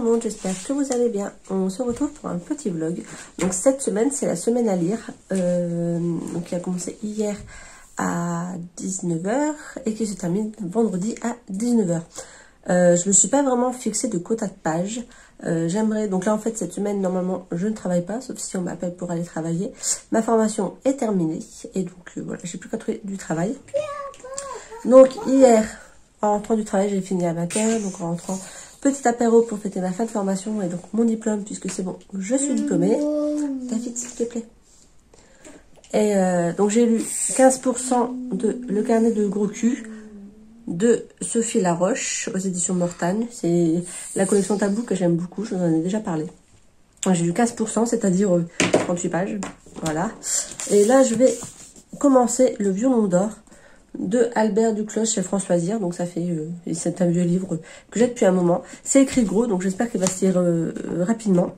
le monde, j'espère que vous allez bien. On se retrouve pour un petit vlog. Donc cette semaine, c'est la semaine à lire. Donc qui a commencé hier à 19 h et qui se termine vendredi à 19 h. Je me suis pas vraiment fixée de quota de pages. J'aimerais, donc là en fait cette semaine normalement je ne travaille pas, sauf si on m'appelle pour aller travailler. Ma formation est terminée et donc voilà, j'ai plus qu'à trouver du travail. Donc hier, en rentrant du travail, j'ai fini à 20 h, donc en rentrant, petit apéro pour fêter ma fin de formation et donc mon diplôme, puisque c'est bon, je suis diplômée. David, s'il te plaît. Et donc j'ai lu 15% de Le carnet de gros cul de Sophie Laroche aux éditions Mortagne. C'est la collection Tabou que j'aime beaucoup, je vous en ai déjà parlé. J'ai lu 15%, c'est-à-dire 38 pages, voilà. Et là je vais commencer Le violon d'or de Albert Duclos chez Françoisir. Donc ça fait, c'est un vieux livre que j'ai depuis un moment. C'est écrit gros, donc j'espère qu'il va se lire rapidement.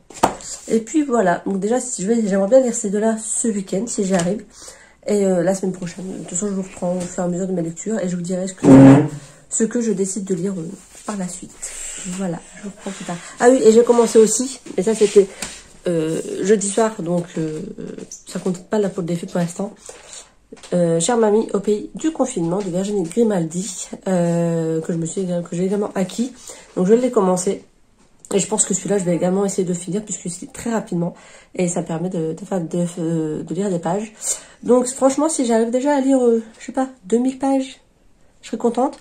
Et puis voilà, donc déjà j'aimerais bien lire ces deux-là ce week-end si j'y arrive. Et la semaine prochaine, de toute façon je vous reprends au fur et à mesure de mes lectures et je vous dirai ce que je décide de lire par la suite. Voilà, je vous reprends plus tard. Ah oui, et j'ai commencé aussi, et ça c'était jeudi soir, donc ça compte pas la faute des faits pour l'instant. Chère mamie au pays du confinement de Virginie Grimaldi, que j'ai également acquis. Donc je l'ai commencé et je pense que celui-là je vais également essayer de finir puisque c'est très rapidement et ça permet de lire des pages. Donc franchement si j'arrive déjà à lire je sais pas 2000 pages, je serais contente.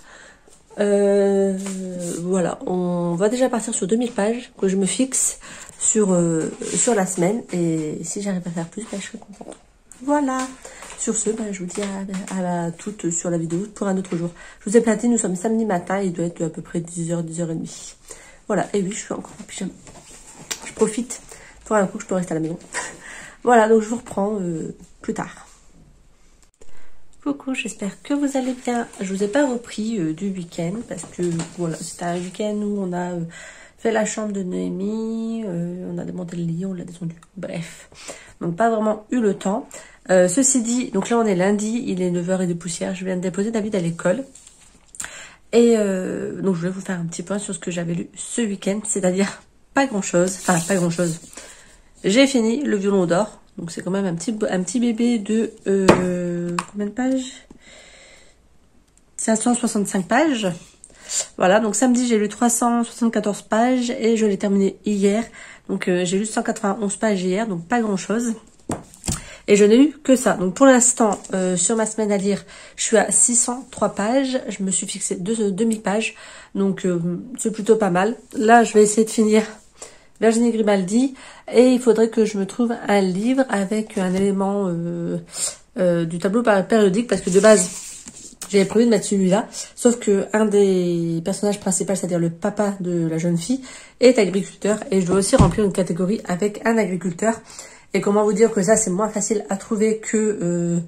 Voilà, on va déjà partir sur 2000 pages que je me fixe sur la semaine et si j'arrive à faire plus, je serais contente. Voilà. Sur ce, je vous dis à toutes sur la vidéo pour un autre jour. Je vous ai platé, nous sommes samedi matin, il doit être à peu près 10 h, 10 h30. Voilà, et oui, je suis encore en pyjama. Je profite pour un coup que je peux rester à la maison. Voilà, donc je vous reprends plus tard. Coucou, j'espère que vous allez bien. Je vous ai pas repris du week-end parce que voilà, c'était un week-end où on a fait la chambre de Noémie, on a démonté le lit, on l'a descendu. Bref, donc pas vraiment eu le temps. Ceci dit, donc là on est lundi, il est 9 h et des poussières, je viens de déposer David à l'école. Et donc je voulais vous faire un petit point sur ce que j'avais lu ce week-end, c'est-à-dire pas grand-chose, enfin pas grand-chose. J'ai fini Le violon d'or, donc c'est quand même un petit bébé de combien de pages? 565 pages. Voilà, donc samedi j'ai lu 374 pages et je l'ai terminé hier. Donc j'ai lu 191 pages hier, donc pas grand-chose. Et je n'ai lu que ça. Donc pour l'instant, sur ma semaine à lire, je suis à 603 pages. Je me suis fixé 2000 pages. Donc c'est plutôt pas mal. Là, je vais essayer de finir Virginie Grimaldi. Et il faudrait que je me trouve un livre avec un élément du tableau périodique. Parce que de base, j'avais prévu de mettre celui-là. Sauf que un des personnages principaux, c'est-à-dire le papa de la jeune fille, est agriculteur. Et je dois aussi remplir une catégorie avec un agriculteur. Et comment vous dire que ça, c'est moins facile à trouver que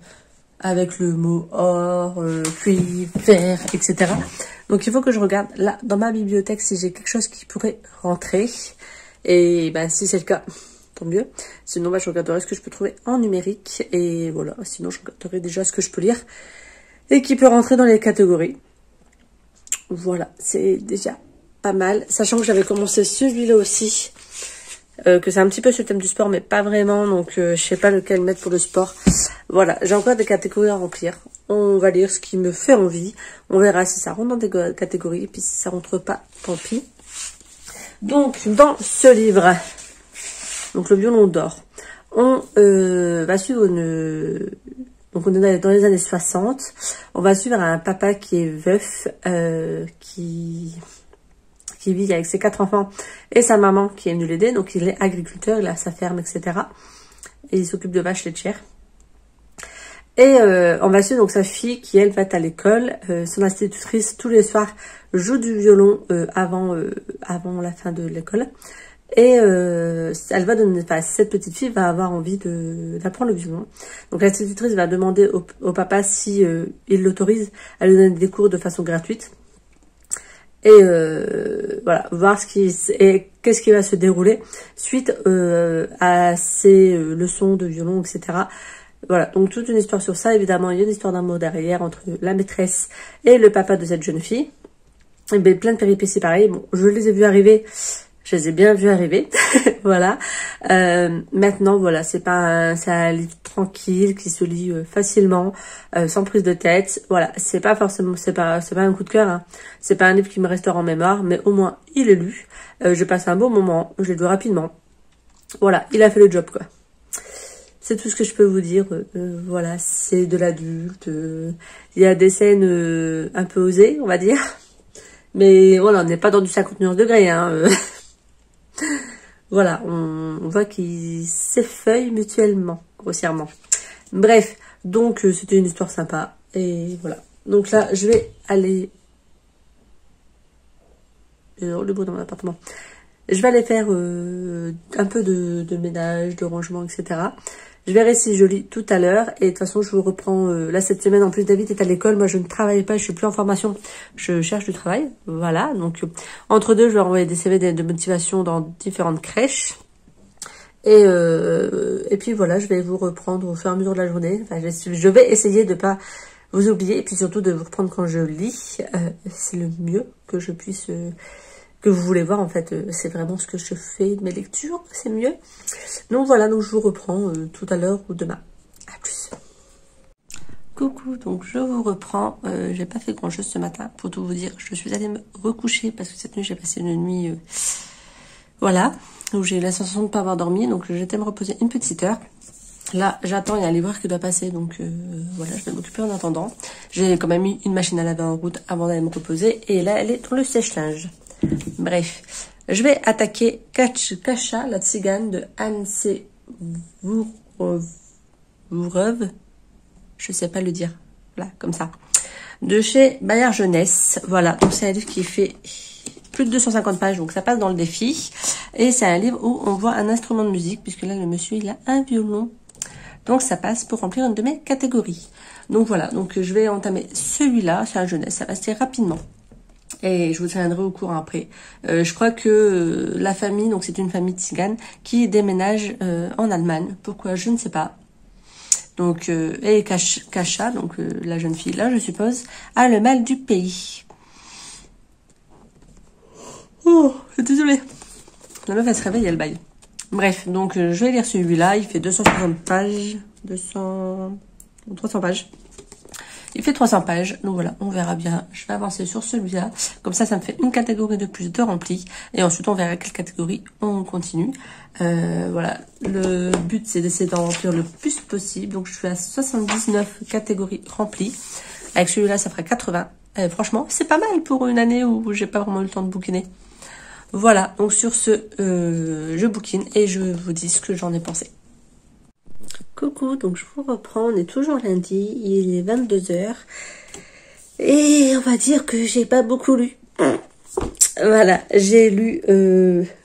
avec le mot or, cuivre, fer, etc. Donc, il faut que je regarde là, dans ma bibliothèque, si j'ai quelque chose qui pourrait rentrer. Et ben, si c'est le cas, tant mieux. Sinon, je regarderai ce que je peux trouver en numérique. Et voilà, sinon, je regarderai déjà ce que je peux lire et qui peut rentrer dans les catégories. Voilà, c'est déjà pas mal. Sachant que j'avais commencé celui-là aussi. Que c'est un petit peu sur le thème du sport mais pas vraiment, donc je sais pas lequel mettre pour le sport. Voilà, j'ai encore des catégories à remplir. On va lire ce qui me fait envie, on verra si ça rentre dans des catégories et puis si ça rentre pas, tant pis. Donc dans ce livre, donc Le violon d'or, on va suivre donc on est dans les années 60, on va suivre un papa qui est veuf, qui vit avec ses 4 enfants et sa maman qui est venue l'aider. Donc il est agriculteur, il a sa ferme, etc. Et il s'occupe de vaches laitières. Et on va suivre donc sa fille qui, elle, va être à l'école. Son institutrice, tous les soirs, joue du violon avant la fin de l'école. Et elle va donner, enfin, cette petite fille va avoir envie d'apprendre le violon. Donc l'institutrice va demander au papa si il l'autorise à lui donner des cours de façon gratuite. Et voilà, voir qu'est-ce qui va se dérouler suite à ces leçons de violon, etc. Voilà, donc toute une histoire sur ça. Évidemment, il y a une histoire d'amour derrière entre la maîtresse et le papa de cette jeune fille. Et bien, plein de péripéties pareilles. Bon, je les ai vues arriver. Je les ai bien vus arriver. Voilà. Maintenant, voilà, c'est un livre tranquille qui se lit facilement, sans prise de tête. Voilà, c'est pas forcément, c'est pas un coup de cœur. Hein. C'est pas un livre qui me restera en mémoire, mais au moins il est lu. Je passe un bon moment. Je l'ai lu rapidement. Voilà, il a fait le job, quoi. C'est tout ce que je peux vous dire. Voilà, c'est de l'adulte. Il y a des scènes un peu osées, on va dire. Mais voilà, on n'est pas dans du 59 degrés. Hein. Voilà, on voit qu'ils s'effeuillent mutuellement, grossièrement. Bref, donc c'était une histoire sympa. Et voilà. Donc là, je vais aller... le bruit dans mon appartement. Je vais aller faire un peu de ménage, de rangement, etc. Je verrai si je lis tout à l'heure. Et de toute façon, je vous reprends là cette semaine. En plus, David est à l'école. Moi, je ne travaille pas. Je suis plus en formation. Je cherche du travail. Voilà. Donc, entre deux, je vais envoyer des CV de motivation dans différentes crèches. Et puis voilà, je vais vous reprendre au fur et à mesure de la journée. Enfin, je vais essayer de pas vous oublier. Et puis surtout de vous reprendre quand je lis. C'est le mieux que je puisse... que vous voulez voir, en fait, c'est vraiment ce que je fais de mes lectures, c'est mieux. Donc voilà, donc je vous reprends tout à l'heure ou demain. À plus. Coucou, donc je vous reprends. J'ai pas fait grand chose ce matin, pour tout vous dire. Je suis allée me recoucher parce que cette nuit j'ai passé une nuit, voilà, où j'ai eu la sensation de ne pas avoir dormi. Donc j'étais me reposer une petite heure. Là, j'attends, il y a un livreur qui doit passer, donc voilà, je vais m'occuper en attendant. J'ai quand même mis une machine à laver en route avant d'aller me reposer. Et là, elle est dans le sèche-linge. Bref, je vais attaquer Kacha, la tzigane de Anne C. Voureuve. Je sais pas le dire. Voilà, comme ça. De chez Bayard Jeunesse. Voilà, donc c'est un livre qui fait plus de 250 pages, donc ça passe dans le défi. Et c'est un livre où on voit un instrument de musique, puisque là, le monsieur, il a un violon. Donc ça passe pour remplir une de mes catégories. Donc voilà, donc je vais entamer celui-là, c'est un jeunesse, ça va se faire rapidement. Et je vous tiendrai au courant après. Je crois que la famille, donc c'est une famille tzigane qui déménage en Allemagne. Pourquoi? Je ne sais pas. Donc, et Kacha, donc la jeune fille là, je suppose, a le mal du pays. Oh, désolée. La meuf, elle se réveille, elle baille. Bref, donc je vais lire celui-là. Il fait 260 pages. 300 pages. Il fait 300 pages, donc voilà, on verra bien. Je vais avancer sur celui-là. Comme ça me fait une catégorie de plus de rempli. Et ensuite, on verra quelle catégorie on continue. Voilà, le but, c'est d'essayer d'en remplir le plus possible. Donc, je suis à 79 catégories remplies. Avec celui-là, ça fera 80. Franchement, c'est pas mal pour une année où j'ai pas vraiment eu le temps de bouquiner. Voilà, donc sur ce, je bouquine et je vous dis ce que j'en ai pensé. Coucou, donc je vous reprends, on est toujours lundi, il est 22 h. Et on va dire que j'ai pas beaucoup lu. Voilà, j'ai lu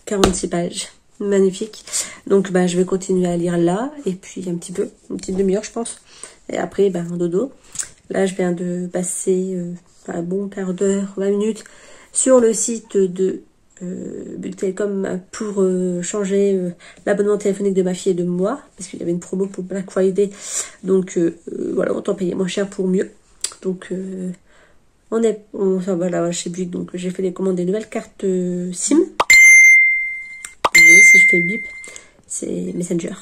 46 pages. Magnifique. Donc je vais continuer à lire là, et puis un petit peu, une petite demi-heure je pense. Et après, en dodo. Là, je viens de passer un bon quart d'heure, 20 minutes, sur le site de Bouygues Télécom pour changer l'abonnement téléphonique de ma fille et de moi, parce qu'il y avait une promo pour Black Friday. Donc voilà, autant payer moins cher pour mieux. Donc on s'en va là chez Bouygues. Donc j'ai fait les commandes des nouvelles cartes SIM. Vous voyez, si je fais bip, c'est Messenger.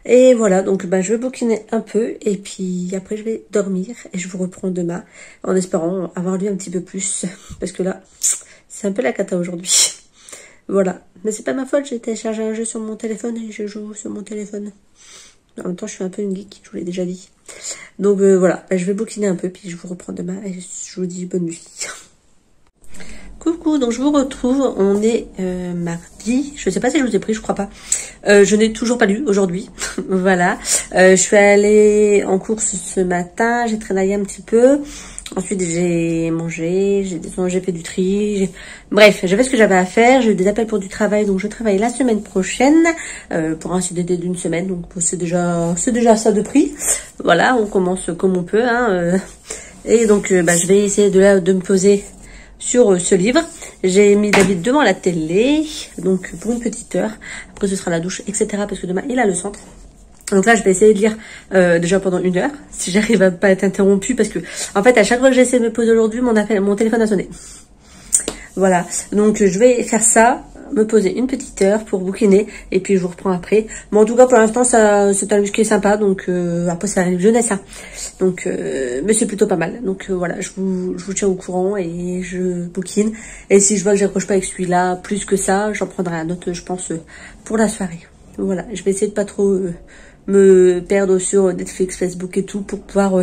Et voilà, donc je vais bouquiner un peu et puis après je vais dormir et je vous reprends demain en espérant avoir lu un petit peu plus, parce que là c'est un peu la cata aujourd'hui. Voilà, mais c'est pas ma faute, j'ai téléchargé un jeu sur mon téléphone et je joue sur mon téléphone. En même temps, je suis un peu une geek, je vous l'ai déjà dit. Donc voilà, je vais bouquiner un peu, puis je vous reprends demain et je vous dis bonne nuit. Coucou, donc je vous retrouve, on est mardi, je sais pas si je vous ai pris, je crois pas. Je n'ai toujours pas lu aujourd'hui, voilà. Je suis allée en course ce matin, j'ai travaillé un petit peu. Ensuite, j'ai mangé, j'ai fait du tri. Bref, j'ai fait ce que j'avais à faire. J'ai eu des appels pour du travail, donc je travaille la semaine prochaine pour un CDD d'une semaine. Donc c'est déjà ça de prix. Voilà, on commence comme on peut. Et donc, je vais essayer de me poser sur ce livre. J'ai mis David devant la télé, donc pour une petite heure. Après, ce sera la douche, etc. Parce que demain, il a le centre. Donc là, je vais essayer de lire déjà pendant 1 heure, si j'arrive à pas être interrompue, parce que en fait, à chaque fois que j'essaie de me poser aujourd'hui, mon téléphone a sonné. Voilà, donc je vais faire ça. me poser une petite heure pour bouquiner et puis je vous reprends après. Mais en tout cas, pour l'instant, c'est un livre qui est sympa. Donc, après, c'est un livre jeunesse. Hein. Donc, mais c'est plutôt pas mal. Donc, voilà, je vous tiens au courant et je bouquine. Et si je vois que j'accroche pas avec celui-là plus que ça, j'en prendrai un autre, je pense, pour la soirée. Voilà, je vais essayer de pas trop me perdre sur Netflix, Facebook et tout pour pouvoir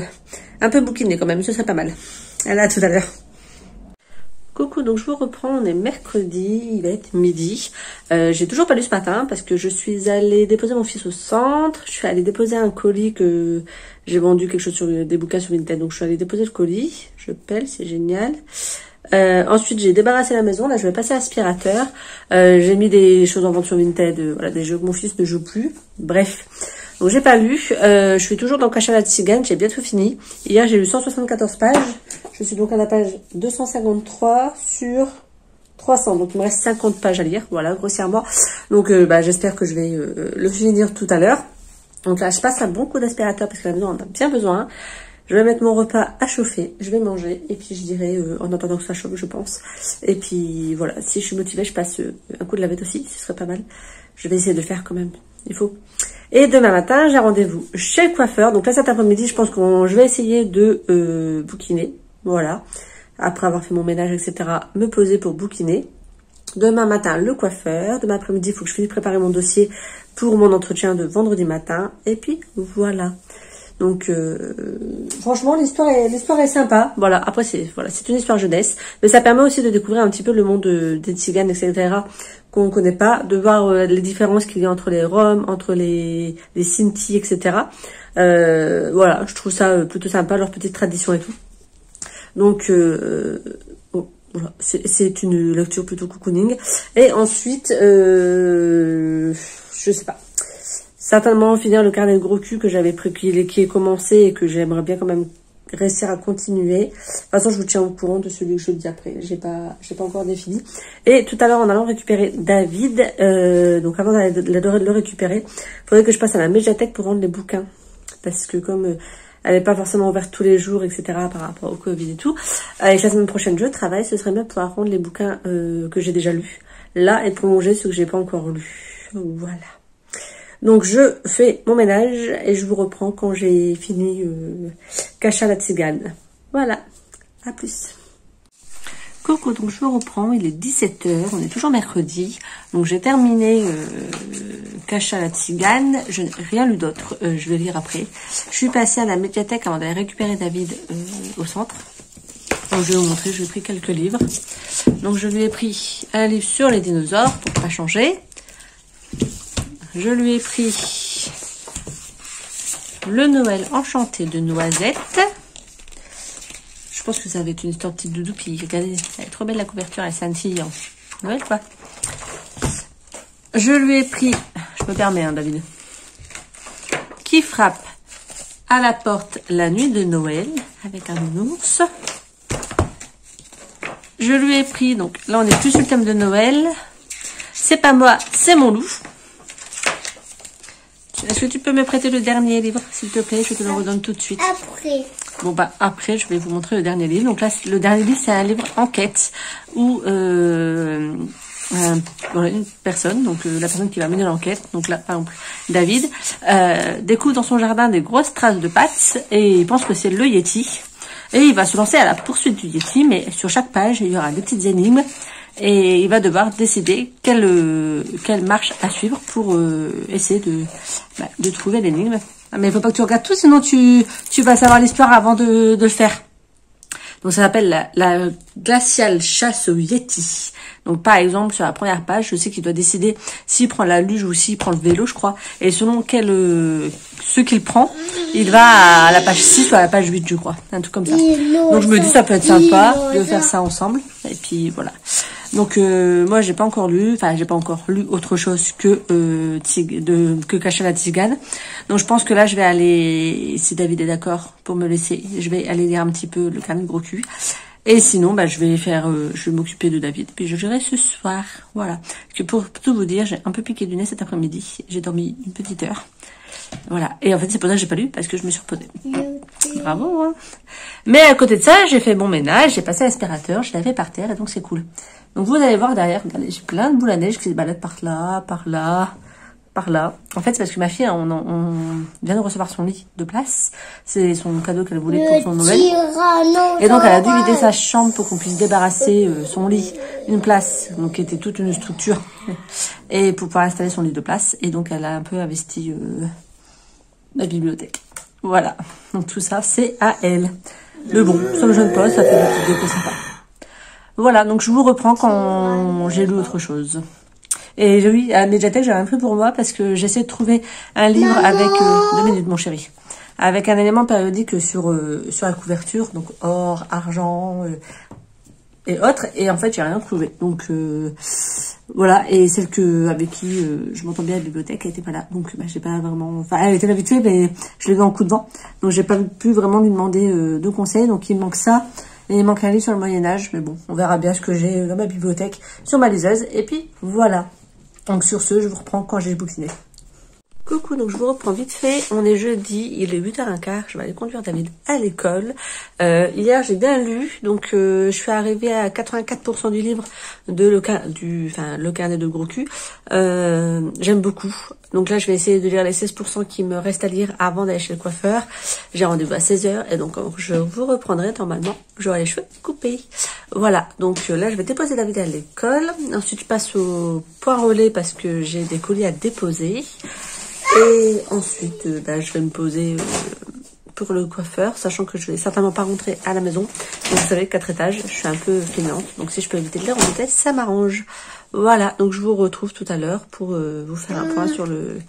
un peu bouquiner quand même. Ce serait pas mal. À tout à l'heure. Coucou, donc je vous reprends, on est mercredi, il va être midi. J'ai toujours pas lu ce matin parce que je suis allée déposer mon fils au centre. Je suis allée déposer un colis que j'ai vendu quelque chose sur des bouquins sur Vinted. Donc je suis allée déposer le colis, je pèle, c'est génial. Ensuite j'ai débarrassé la maison, là je vais passer à l'aspirateur. J'ai mis des choses en vente sur Vinted, voilà, des jeux que mon fils ne joue plus. Bref. Donc j'ai pas lu, je suis toujours dans Cacha la Tzigane, j'ai bientôt fini. Hier j'ai lu 174 pages, je suis donc à la page 253 sur 300, donc il me reste 50 pages à lire, voilà, grossièrement. Donc j'espère que je vais le finir tout à l'heure. Donc là je passe un bon coup d'aspirateur parce que la maison en a bien besoin. Je vais mettre mon repas à chauffer, je vais manger et puis je dirai en attendant que ça chauffe je pense. Et puis voilà, si je suis motivée je passe un coup de lavette aussi, ce serait pas mal. Je vais essayer de le faire quand même, il faut. Et demain matin, j'ai rendez-vous chez le coiffeur. Donc là, cet après-midi, je pense que je vais essayer de bouquiner. Voilà. Après avoir fait mon ménage, etc., me poser pour bouquiner. Demain matin, le coiffeur. Demain après-midi, il faut que je finisse de préparer mon dossier pour mon entretien de vendredi matin. Et puis, voilà. Donc, franchement, l'histoire est sympa. Voilà. Après, c'est une histoire jeunesse. Mais ça permet aussi de découvrir un petit peu le monde des tziganes, etc., qu'on ne connaît pas, de voir les différences qu'il y a entre les Roms, entre les Sinti, etc. Voilà, je trouve ça plutôt sympa, leur petite tradition et tout. Donc, bon, voilà, c'est une lecture plutôt cocooning. Et ensuite, je sais pas, certainement finir le carnet de gros cul que j'avais pris, qui est commencé et que j'aimerais bien quand même réussir à continuer. De toute façon, je vous tiens au courant de celui que je dis après. J'ai pas encore défini. Et tout à l'heure, en allant récupérer David, donc avant de le récupérer, il faudrait que je passe à la médiathèque pour rendre les bouquins. Parce que comme elle n'est pas forcément ouverte tous les jours, etc., par rapport au Covid et tout, et que la semaine prochaine, je travaille, ce serait bien de pouvoir rendre les bouquins que j'ai déjà lus. Là, et prolonger ceux que j'ai pas encore lus. Voilà. Donc je fais mon ménage et je vous reprends quand j'ai fini Cacha la Tzigane. Voilà, à plus. Coucou, donc je vous reprends, il est 17 h, on est toujours mercredi. Donc j'ai terminé Cacha la Tzigane, je n'ai rien lu d'autre, je vais lire après. Je suis passée à la médiathèque avant d'aller récupérer David au centre. Donc je vais vous montrer, je lui ai pris quelques livres. Donc je lui ai pris un livre sur les dinosaures pour pas changer. Je lui ai pris le Noël enchanté de Noisette. Je pense que ça va être une histoire petite doudou. Puis regardez, elle est trop belle la couverture, elle scintille en Noël quoi. Je lui ai pris, je me permets hein David, Qui frappe à la porte la nuit de Noël avec un ours. Je lui ai pris, donc là on est plus sur le thème de Noël. C'est pas moi, c'est mon loup. Est-ce que tu peux me prêter le dernier livre, s'il te plaît? Je te le redonne tout de suite. Après. Bon, bah, après, je vais vous montrer le dernier livre. Donc là, le dernier livre, c'est un livre enquête où voilà, une personne, donc la personne qui va mener l'enquête, donc là, par exemple, David, découvre dans son jardin des grosses traces de pattes et il pense que c'est le Yeti. Et il va se lancer à la poursuite du Yeti, mais sur chaque page, il y aura des petites énigmes. Et il va devoir décider quelle marche à suivre pour essayer de trouver l'énigme. Ah, mais il faut pas que tu regardes tout, sinon tu vas savoir l'histoire avant de le faire. Donc ça s'appelle la glaciale chasse au Yeti. Donc par exemple, sur la première page, je sais qu'il doit décider s'il prend la luge ou s'il prend le vélo, je crois. Et selon ce qu'il prend, il va à la page 6 ou à la page 8, je crois. Un truc comme ça. Donc je me dis, ça peut être sympa de faire ça ensemble. Et puis voilà. Donc moi j'ai pas encore lu autre chose que Cacha la Tzigane. Donc je pense que là je vais aller, si David est d'accord pour me laisser, je vais aller lire un petit peu le carnet de gros cul. Et sinon je vais m'occuper de David, puis je verrai ce soir. Voilà. Parce que pour tout vous dire, j'ai un peu piqué du nez cet après-midi. J'ai dormi une petite heure. Voilà. Et en fait c'est pour ça que j'ai pas lu, parce que je me suis reposée. Bravo hein. Mais à côté de ça, j'ai fait mon ménage, j'ai passé l'aspirateur, je l'ai fait par terre et donc c'est cool. Donc vous allez voir derrière, regardez, j'ai plein de boules à neige qui se baladent par là, par là, par là. En fait, c'est parce que ma fille, on vient de recevoir son lit de place. C'est son cadeau qu'elle voulait pour son Noël. Et donc, elle a dû vider sa chambre pour qu'on puisse débarrasser son lit, une place, donc qui était toute une structure, et pour pouvoir installer son lit de place. Et donc, elle a un peu investi la bibliothèque. Voilà. Donc, tout ça, c'est à elle. Mais bon, ça me gêne pas, ça fait des petites décos sympas. Voilà, donc je vous reprends quand j'ai lu autre chose. Et oui, à Mediatek, j'ai rien pris pour moi parce que j'essaie de trouver un livre avec... 2 minutes, mon chéri. Avec un élément périodique sur la couverture, donc or, argent et autres. Et en fait, j'ai rien trouvé. Donc voilà, et celle avec qui je m'entends bien à la bibliothèque, elle était pas là. Donc j'ai pas vraiment... Enfin, elle était habituée, mais je l'ai vu en coup de vent. Donc j'ai pas pu vraiment lui demander de conseils. Donc il me manque ça. Et il manque un livre sur le Moyen-Âge, mais bon, on verra bien ce que j'ai dans ma bibliothèque, sur ma liseuse. Et puis, voilà. Donc sur ce, je vous reprends quand j'ai bouquiné. Coucou, donc je vous reprends vite fait. On est jeudi, il est 8h15, je vais aller conduire David à l'école. Hier, j'ai bien lu, donc je suis arrivée à 84% du livre de le carnet de gros cul. J'aime beaucoup. Donc là, je vais essayer de lire les 16% qui me restent à lire avant d'aller chez le coiffeur. J'ai rendez-vous à 16h et donc je vous reprendrai normalement. J'aurai les cheveux coupés. Voilà, donc là, je vais déposer David à l'école. Ensuite, je passe au point relais parce que j'ai des colis à déposer. Et ensuite, je vais me poser pour le coiffeur, sachant que je vais certainement pas rentrer à la maison. Donc vous savez, 4 étages, je suis un peu feignante. Donc si je peux éviter de lire en vitesse, ça m'arrange. Voilà, donc je vous retrouve tout à l'heure pour vous faire un point sur le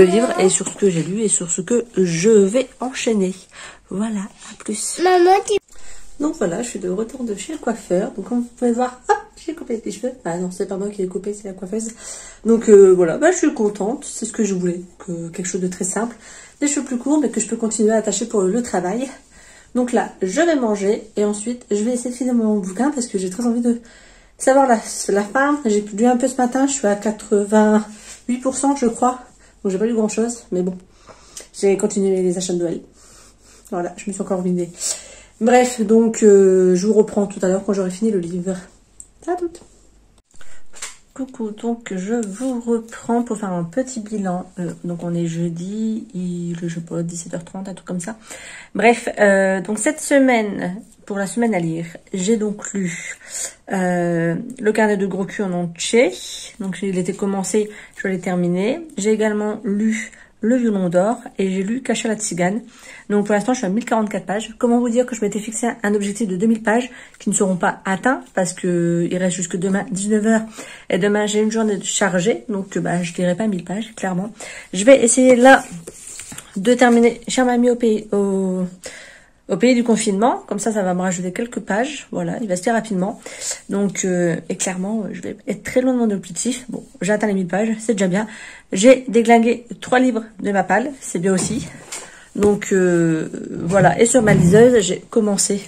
livre et sur ce que j'ai lu et sur ce que je vais enchaîner. Voilà, à plus. Donc voilà, je suis de retour de chez le coiffeur. Donc comme vous pouvez voir, hop, j'ai coupé les cheveux. Ah non, c'est pas moi qui l'ai coupé, c'est la coiffeuse. Donc voilà, je suis contente, c'est ce que je voulais. Quelque chose de très simple. Des cheveux plus courts, mais que je peux continuer à attacher pour le travail. Donc là, je vais manger et ensuite, je vais essayer de finir mon bouquin parce que j'ai très envie de savoir la fin. J'ai lu un peu ce matin, je suis à 88%, je crois. Donc j'ai pas lu grand chose, mais bon. J'ai continué les achats de Noël. Voilà, je me suis encore vidée. Bref, donc je vous reprends tout à l'heure quand j'aurai fini le livre. À toutes. Coucou, donc je vous reprends pour faire un petit bilan. Donc on est jeudi, je sais pas, 17h30, un truc comme ça. Bref, donc cette semaine, pour la semaine à lire, j'ai donc lu le carnet de gros cul en entier. Donc il était commencé, je l'ai terminé. J'ai également lu Le violon d'or et j'ai lu Cache à la tzigane. Donc pour l'instant je suis à 1044 pages. Comment vous dire que je m'étais fixé un objectif de 2000 pages qui ne seront pas atteints parce que il reste jusque demain 19h et demain j'ai une journée chargée, donc je dirais pas 1000 pages clairement. Je vais essayer là de terminer Chère Mamie au pays du confinement, comme ça va me rajouter quelques pages. Voilà, il va se faire rapidement. Donc, et clairement, je vais être très loin de mon objectif. Bon, j'ai atteint les 1000 pages, c'est déjà bien. J'ai déglingué 3 livres de ma palle, c'est bien aussi. Donc, voilà. Et sur ma liseuse, j'ai commencé.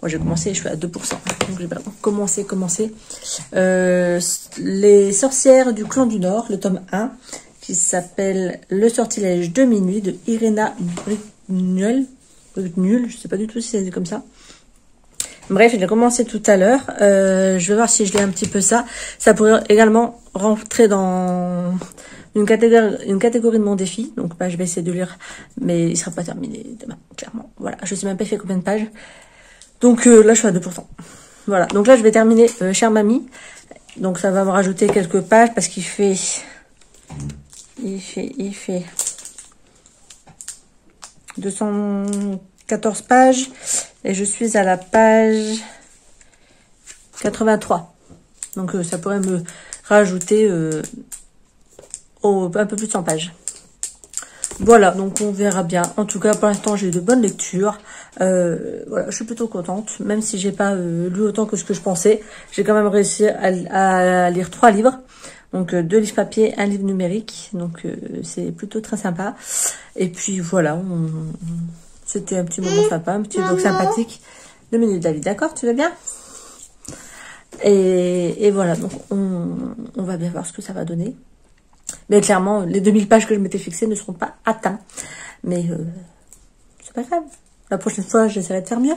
Moi, j'ai commencé, je suis à 2%. Donc, j'ai vraiment commencé. Les sorcières du clan du Nord, le tome 1, qui s'appelle Le sortilège de minuit, de Irena Brignuel. Nul, je sais pas du tout si c'est comme ça. Bref, je l'ai commencé tout à l'heure. Je vais voir si je lis un petit peu ça. Ça pourrait également rentrer dans une catégorie de mon défi. Donc, je vais essayer de lire, mais il sera pas terminé demain, clairement. Voilà, je sais même pas fait combien de pages. Donc là, je suis à 2%. Voilà, donc là, je vais terminer Chère Mamie. Donc, ça va me rajouter quelques pages parce qu'il fait... Il fait 214 pages et je suis à la page 83. Donc ça pourrait me rajouter un peu plus de 100 pages. Voilà, donc on verra bien. En tout cas, pour l'instant, j'ai eu de bonnes lectures. Voilà, je suis plutôt contente, même si j'ai pas lu autant que ce que je pensais. J'ai quand même réussi à lire 3 livres. Donc 2 livres papier, 1 livre numérique. Donc c'est plutôt très sympa. Et puis voilà, c'était un petit moment sympa, un petit vlog sympathique. 2 minutes David, d'accord, tu vas bien? Et voilà, donc on va bien voir ce que ça va donner. Mais clairement, les 2000 pages que je m'étais fixées ne seront pas atteintes. Mais c'est pas grave. La prochaine fois, j'essaierai de faire mieux.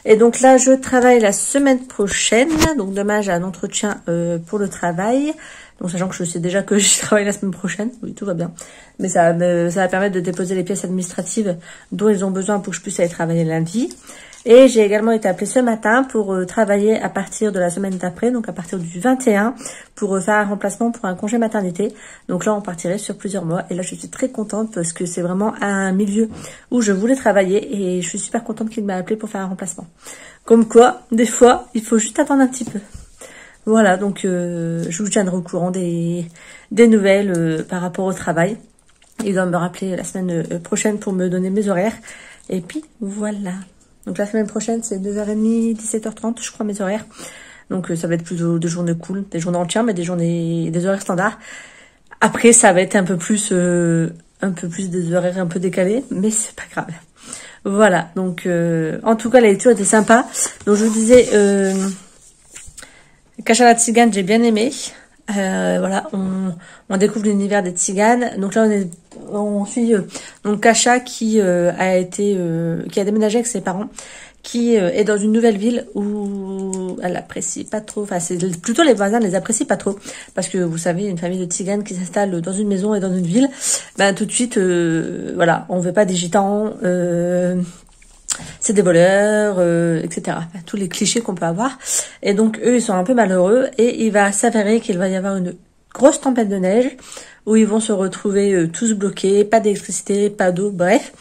Et donc là, je travaille la semaine prochaine. Donc demain, j'ai un entretien pour le travail. Donc sachant que je sais déjà que je travaille la semaine prochaine. Oui, tout va bien. Mais ça va permettre de déposer les pièces administratives dont ils ont besoin pour que je puisse aller travailler lundi. Et j'ai également été appelée ce matin pour travailler à partir de la semaine d'après, donc à partir du 21, pour faire un remplacement pour un congé maternité. Donc là, on partirait sur plusieurs mois. Et là, je suis très contente parce que c'est vraiment un milieu où je voulais travailler et je suis super contente qu'il m'a appelée pour faire un remplacement. Comme quoi, des fois, il faut juste attendre un petit peu. Voilà, donc je vous tiendrai au courant des nouvelles par rapport au travail. Il doit me rappeler la semaine prochaine pour me donner mes horaires. Et puis, voilà. Donc la semaine prochaine, c'est 9h30, 17h30, je crois, mes horaires. Donc ça va être plutôt des journées cool, des journées entières, mais des horaires standards. Après, ça va être un peu plus des horaires un peu décalés, mais c'est pas grave. Voilà, donc en tout cas, la lecture était sympa. Donc je vous disais, Kasha la Tzigane, j'ai bien aimé. Voilà, on découvre l'univers des tziganes. Donc là, on suit donc Kasha qui a déménagé avec ses parents, qui est dans une nouvelle ville où elle apprécie pas trop. Enfin, c'est plutôt les voisins les apprécient pas trop parce que vous savez, une famille de tziganes qui s'installe dans une maison et dans une ville, ben tout de suite, voilà, on veut pas des gitans. C'est des voleurs, etc. Enfin, tous les clichés qu'on peut avoir. Et donc, eux, ils sont un peu malheureux. Et il va s'avérer qu'il va y avoir une grosse tempête de neige où ils vont se retrouver tous bloqués, pas d'électricité, pas d'eau, bref.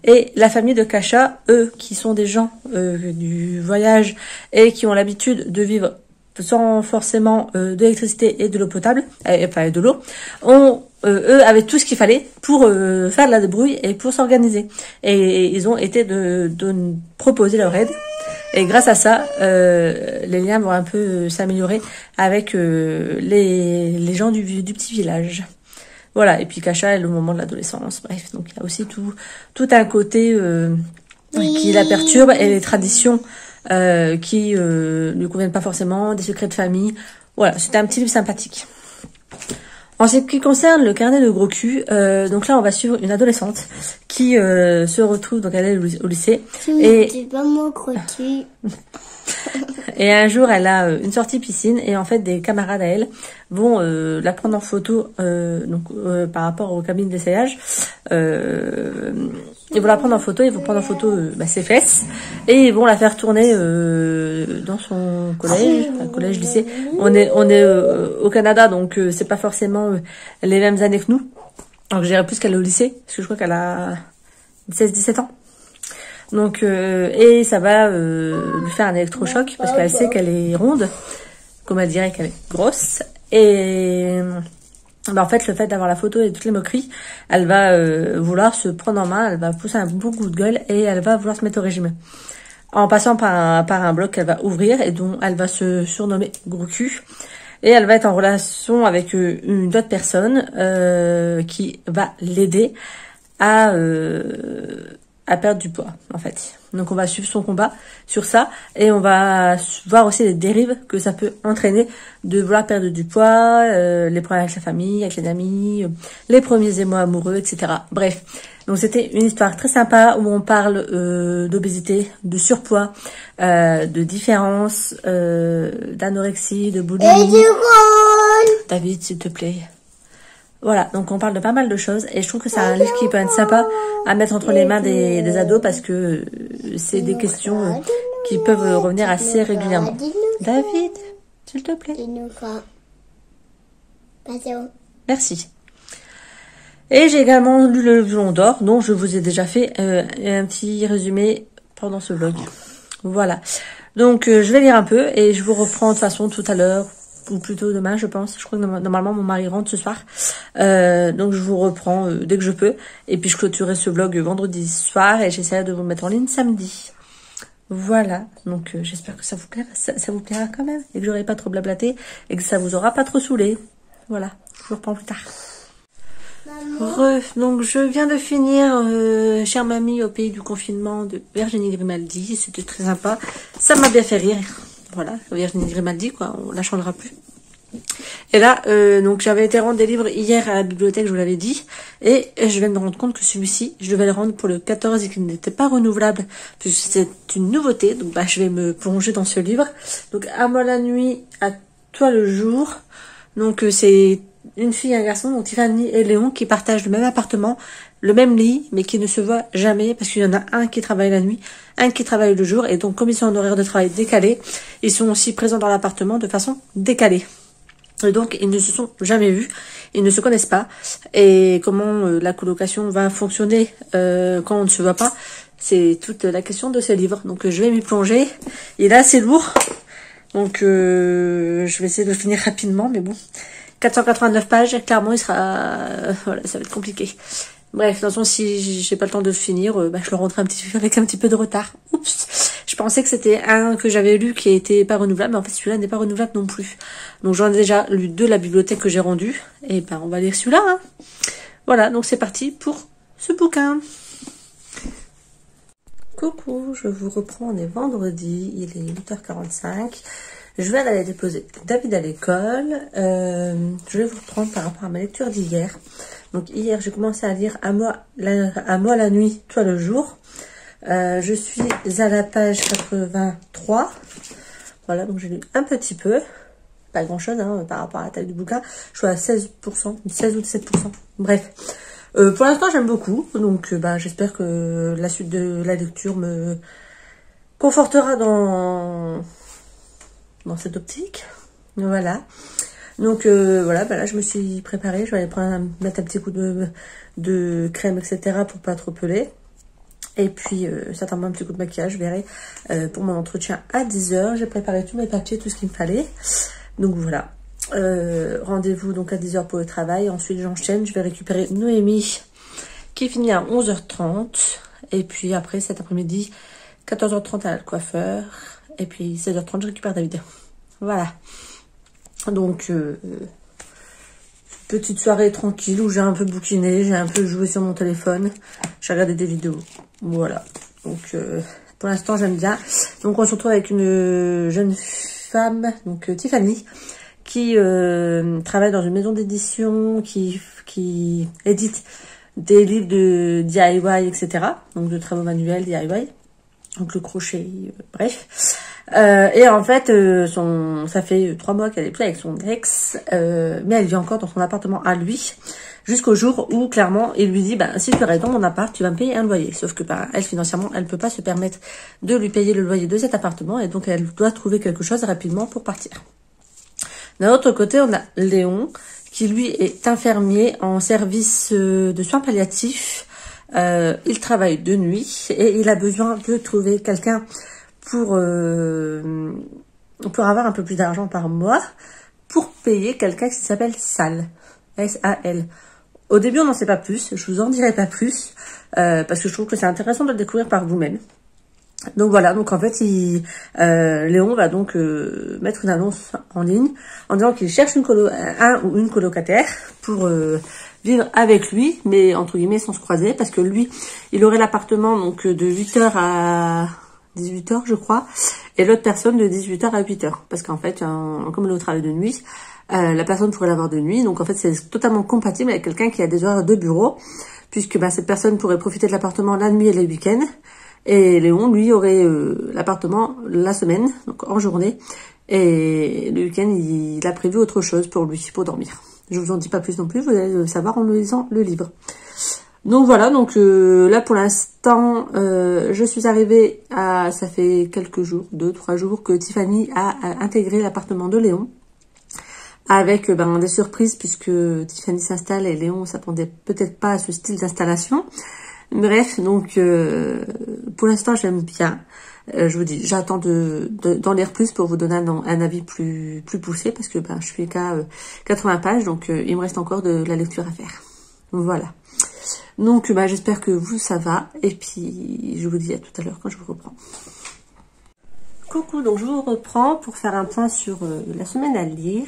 Et la famille de Kasha, eux, qui sont des gens du voyage et qui ont l'habitude de vivre sans forcément de l'électricité et de l'eau potable, enfin de l'eau, eux avaient tout ce qu'il fallait pour faire de la débrouille et pour s'organiser. Et ils ont été de proposer leur aide. Et grâce à ça, les liens vont un peu s'améliorer avec les gens du petit village. Voilà, et puis Kasha, elle, au moment de l'adolescence, bref, donc il y a aussi tout un côté qui la perturbe, et les traditions qui lui conviennent pas forcément, des secrets de famille. Voilà, c'était un petit livre sympathique. En ce qui concerne le carnet de gros cul, donc là on va suivre une adolescente qui se retrouve, donc elle est au lycée. Et pas mon gros cul. Et un jour, elle a une sortie piscine et en fait, des camarades à elle vont la prendre en photo par rapport aux cabines d'essayage. Ils vont la prendre en photo, ils vont prendre en photo ses fesses et ils vont la faire tourner dans son collège, lycée. On est au Canada, donc c'est pas forcément les mêmes années que nous. Donc je dirais plus qu'elle est au lycée, parce que je crois qu'elle a 16-17 ans. Donc et ça va lui faire un électrochoc parce qu'elle sait qu'elle est ronde, comme elle dirait qu'elle est grosse. Et en fait, le fait d'avoir la photo et toutes les moqueries, elle va vouloir se prendre en main, elle va pousser un bon coup de gueule et elle va vouloir se mettre au régime. En passant par un bloc qu'elle va ouvrir et dont elle va se surnommer Gros Cul. Et elle va être en relation avec une autre personne qui va l'aider à perdre du poids, en fait. Donc on va suivre son combat sur ça et on va voir aussi les dérives que ça peut entraîner de vouloir perdre du poids, les problèmes avec la famille, avec les amis, les premiers émois amoureux, etc. Bref, donc c'était une histoire très sympa où on parle d'obésité, de surpoids, de différence, d'anorexie, de boulimie. David, s'il te plaît. Voilà, donc on parle de pas mal de choses et je trouve que c'est un livre qui peut être sympa à mettre entre les mains des ados parce que c'est des questions qui peuvent revenir assez régulièrement. David, s'il te plaît. Merci. Et j'ai également lu Le Violon d'Or, dont je vous ai déjà fait un petit résumé pendant ce vlog. Voilà. Donc je vais lire un peu et je vous reprends de toute façon tout à l'heure. Ou plutôt demain, je pense. Je crois que normalement, mon mari rentre ce soir. Donc, je vous reprends dès que je peux. Et puis, je clôturerai ce vlog vendredi soir. Et j'essaierai de vous le mettre en ligne samedi. Voilà. Donc, j'espère que ça vous plaira. Ça vous plaira quand même. Et que j'aurai pas trop blablaté. Et que ça vous aura pas trop saoulé. Voilà. Je vous reprends plus tard. Donc, je viens de finir Chère Mamie au pays du confinement de Virginie Grimaldi. C'était très sympa. Ça m'a bien fait rire. Voilà, Virginie Grimaldi, quoi, on la changera plus. Et là, donc j'avais été rendre des livres hier à la bibliothèque, je vous l'avais dit, et je viens de me rendre compte que celui-ci, je devais le rendre pour le 14 et qu'il n'était pas renouvelable, puisque c'est une nouveauté. Donc je vais me plonger dans ce livre. Donc À moi la nuit, à toi le jour. Donc c'est une fille et un garçon, donc Tiffany et Léon, qui partagent le même appartement, le même lit, mais qui ne se voient jamais parce qu'il y en a un qui travaille la nuit, un qui travaille le jour, et donc comme ils sont en horaire de travail décalé, ils sont aussi présents dans l'appartement de façon décalée. Et donc ils ne se sont jamais vus, ils ne se connaissent pas, et comment la colocation va fonctionner quand on ne se voit pas, c'est toute la question de ce livre. Donc je vais m'y plonger. Il est assez lourd, donc je vais essayer de le finir rapidement, mais bon, 489 pages, clairement il sera voilà, ça va être compliqué. Bref, de toute façon, si j'ai pas le temps de le finir, je le rendrai avec un petit peu de retard. Oups. Je pensais que c'était un que j'avais lu qui était pas renouvelable, mais en fait celui-là n'est pas renouvelable non plus. Donc j'en ai déjà lu 2 de la bibliothèque que j'ai rendu. Et on va lire celui-là. Hein. Voilà, donc c'est parti pour ce bouquin. Coucou, je vous reprends, on est vendredi, il est 8h45. Je vais aller déposer David à l'école. Je vais vous reprendre par rapport à ma lecture d'hier. Donc hier, j'ai commencé à lire à moi la nuit, toi le jour. Je suis à la page 83. Voilà, donc j'ai lu un petit peu. Pas grand chose hein, par rapport à la taille du bouquin. Je suis à 16%, 16 ou 17%. Bref. Pour l'instant, j'aime beaucoup. Donc j'espère que la suite de la lecture me confortera dans cette optique. Voilà. Donc voilà, là je me suis préparée, je vais aller mettre un petit coup de crème, etc. pour pas trop peler. Et puis certainement un petit coup de maquillage, je verrai pour mon entretien à 10h. J'ai préparé tous mes papiers, tout ce qu'il me fallait. Donc voilà. Rendez-vous donc à 10h pour le travail. Ensuite j'enchaîne, je vais récupérer Noémie qui finit à 11h30. Et puis après cet après-midi, 14h30 à la coiffeur. Et puis 16h30 je récupère David. Voilà. Donc, petite soirée tranquille où j'ai un peu bouquiné, j'ai un peu joué sur mon téléphone, j'ai regardé des vidéos. Voilà. Donc, pour l'instant, j'aime bien. Donc, on se retrouve avec une jeune femme, donc Tiffany, qui travaille dans une maison d'édition, qui édite des livres de DIY, etc. Donc, de travaux manuels, DIY. Donc, le crochet, bref. Et en fait, ça fait 3 mois qu'elle est plus avec son ex, mais elle vit encore dans son appartement à lui, jusqu'au jour où, clairement, il lui dit, si tu restes dans mon appart, tu vas me payer un loyer. Sauf que, elle, financièrement, elle ne peut pas se permettre de lui payer le loyer de cet appartement, et donc elle doit trouver quelque chose rapidement pour partir. D'un autre côté, on a Léon, qui lui est infirmier en service de soins palliatifs. Il travaille de nuit, et il a besoin de trouver quelqu'un pour avoir un peu plus d'argent par mois pour payer quelqu'un qui s'appelle Sal. S-A-L. Au début, on n'en sait pas plus. Je vous en dirai pas plus parce que je trouve que c'est intéressant de le découvrir par vous-même. Donc voilà, donc en fait, Léon va donc mettre une annonce en ligne en disant qu'il cherche un ou une colocataire pour vivre avec lui, mais entre guillemets sans se croiser, parce que lui, il aurait l'appartement donc de 8h à 18h je crois, et l'autre personne de 18h à 8h, parce qu'en fait, comme elle est au travail de nuit, la personne pourrait l'avoir de nuit, donc en fait c'est totalement compatible avec quelqu'un qui a des horaires de bureau, puisque cette personne pourrait profiter de l'appartement la nuit et les week-ends, et Léon, lui, aurait l'appartement la semaine, donc en journée, et le week-end, il a prévu autre chose pour lui, pour dormir. Je vous en dis pas plus non plus, vous allez le savoir en lisant le livre. Donc voilà, donc là pour l'instant, je suis arrivée à, ça fait quelques jours, 2-3 jours, que Tiffany a intégré l'appartement de Léon, avec des surprises, puisque Tiffany s'installe et Léon s'attendait peut-être pas à ce style d'installation. Bref, donc pour l'instant j'aime bien. Je vous dis, j'attends d'en lire plus pour vous donner un avis plus poussé, parce que je suis qu'à 80 pages, donc il me reste encore de la lecture à faire. Voilà. Donc j'espère que vous ça va, et puis je vous dis à tout à l'heure quand je vous reprends. Coucou, donc je vous reprends pour faire un point sur la semaine à lire.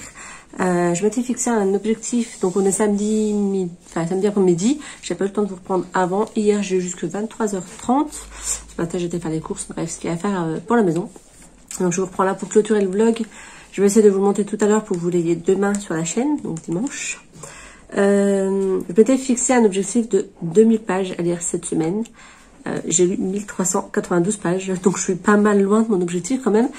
Je m'étais fixé un objectif, donc on est samedi après-midi, j'ai pas eu le temps de vous reprendre avant. Hier j'ai eu jusque 23h30, ce matin j'étais faire les courses, bref, ce qu'il y a à faire pour la maison. Donc je vous reprends là pour clôturer le vlog. Je vais essayer de vous le montrer tout à l'heure pour que vous l'ayez demain sur la chaîne, donc dimanche. Je m'étais fixé un objectif de 2000 pages à lire cette semaine. J'ai lu 1392 pages, donc je suis pas mal loin de mon objectif quand même.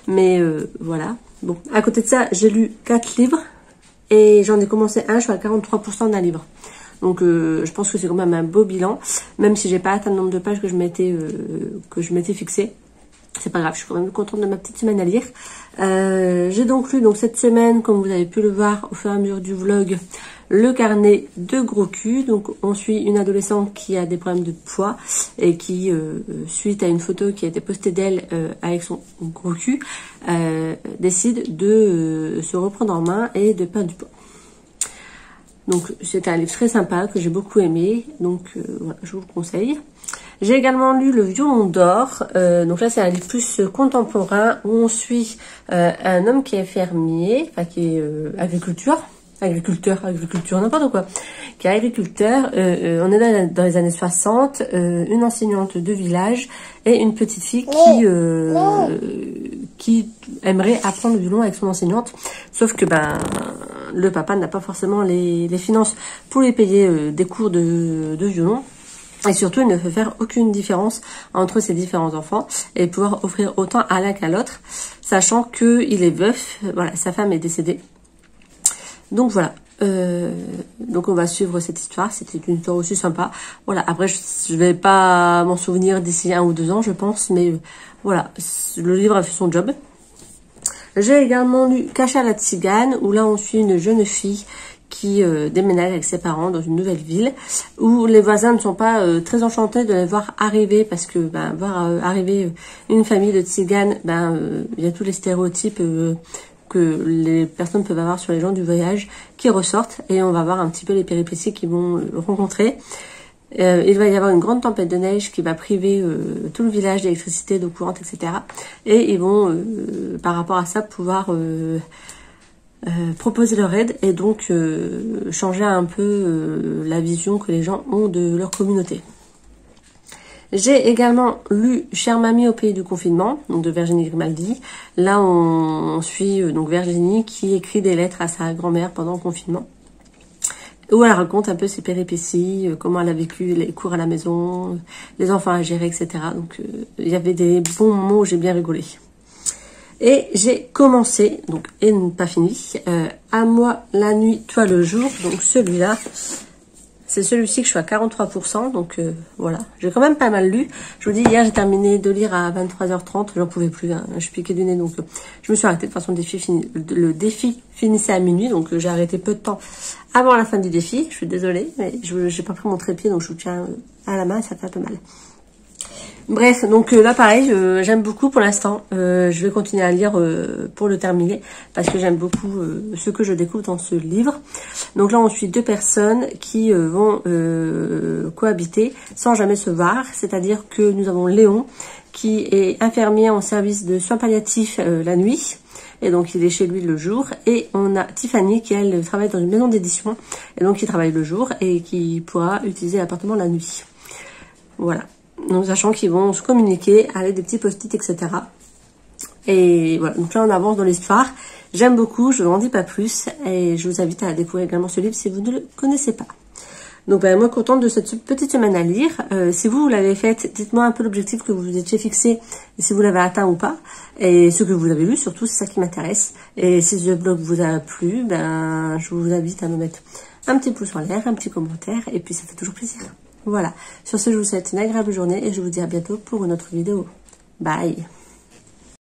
Mais voilà. Bon, à côté de ça, j'ai lu 4 livres et j'en ai commencé un, je suis à 43% d'un livre. Donc je pense que c'est quand même un beau bilan, même si j'ai pas atteint le nombre de pages que je m'étais fixé. C'est pas grave, je suis quand même contente de ma petite semaine à lire. J'ai donc lu cette semaine, comme vous avez pu le voir au fur et à mesure du vlog, le carnet de gros cul. Donc on suit une adolescente qui a des problèmes de poids et qui, suite à une photo qui a été postée d'elle avec son gros cul, décide de se reprendre en main et de perdre du poids. Donc c'était un livre très sympa que j'ai beaucoup aimé, donc voilà, je vous le conseille. J'ai également lu Le Violon d'or, donc là c'est un livre plus contemporain où on suit un homme qui est fermier, enfin qui est agriculteur, n'importe quoi, qui est agriculteur. On est dans les années 60, une enseignante de village et une petite fille qui aimerait apprendre le violon avec son enseignante, sauf que le papa n'a pas forcément les finances pour les payer des cours de violon. Et surtout, il ne peut faire aucune différence entre ses différents enfants et pouvoir offrir autant à l'un qu'à l'autre, sachant qu'il est veuf, voilà, sa femme est décédée. Donc voilà, donc on va suivre cette histoire, c'était une histoire aussi sympa. Voilà, après je vais pas m'en souvenir d'ici 1 ou 2 ans je pense, mais voilà, le livre a fait son job. J'ai également lu Cacha la tzigane, où là on suit une jeune fille qui déménage avec ses parents dans une nouvelle ville, où les voisins ne sont pas très enchantés de les voir arriver, parce que voir arriver une famille de tziganes, il y a tous les stéréotypes que les personnes peuvent avoir sur les gens du voyage qui ressortent, et on va voir un petit peu les péripéties qu'ils vont rencontrer. Il va y avoir une grande tempête de neige qui va priver tout le village d'électricité, d'eau courante, etc. Et ils vont, par rapport à ça, pouvoir proposer leur aide et donc changer un peu la vision que les gens ont de leur communauté. J'ai également lu Chère mamie au pays du confinement, donc de Virginie Grimaldi. Là, on suit donc Virginie qui écrit des lettres à sa grand-mère pendant le confinement, où elle raconte un peu ses péripéties, comment elle a vécu les cours à la maison, les enfants à gérer, etc. Donc, il y avait des bons moments où j'ai bien rigolé. Et j'ai commencé, donc, et pas fini, À moi la nuit, toi le jour. Donc celui-là, c'est celui-ci que je suis à 43%, donc voilà. J'ai quand même pas mal lu. Je vous dis, hier j'ai terminé de lire à 23h30, j'en pouvais plus, hein, je piquais du nez, donc je me suis arrêtée. De toute façon, le défi finissait à minuit, donc j'ai arrêté peu de temps avant la fin du défi. Je suis désolée, mais j'ai pas pris mon trépied, donc je vous tiens à la main et ça fait un peu mal. Bref, donc là pareil, j'aime beaucoup pour l'instant. Je vais continuer à lire pour le terminer parce que j'aime beaucoup ce que je découvre dans ce livre. Donc là, on suit 2 personnes qui vont cohabiter sans jamais se voir. C'est-à-dire que nous avons Léon qui est infirmier en service de soins palliatifs la nuit. Et donc, il est chez lui le jour. Et on a Tiffany qui, elle, travaille dans une maison d'édition. Et donc, qui travaille le jour et qui pourra utiliser l'appartement la nuit. Voilà. Donc, sachant qu'ils vont se communiquer avec des petits post-it, etc. Et voilà. Donc là, on avance dans l'histoire. J'aime beaucoup. Je ne vous en dis pas plus. Et je vous invite à découvrir également ce livre si vous ne le connaissez pas. Donc, moi, contente de cette petite semaine à lire. Si vous l'avez faite, dites-moi un peu l'objectif que vous vous étiez fixé, et si vous l'avez atteint ou pas, et ce que vous avez lu, surtout, c'est ça qui m'intéresse. Et si ce vlog vous a plu, je vous invite à me mettre un petit pouce en l'air, un petit commentaire, et puis ça fait toujours plaisir. Voilà. Sur ce, je vous souhaite une agréable journée, et je vous dis à bientôt pour une autre vidéo. Bye!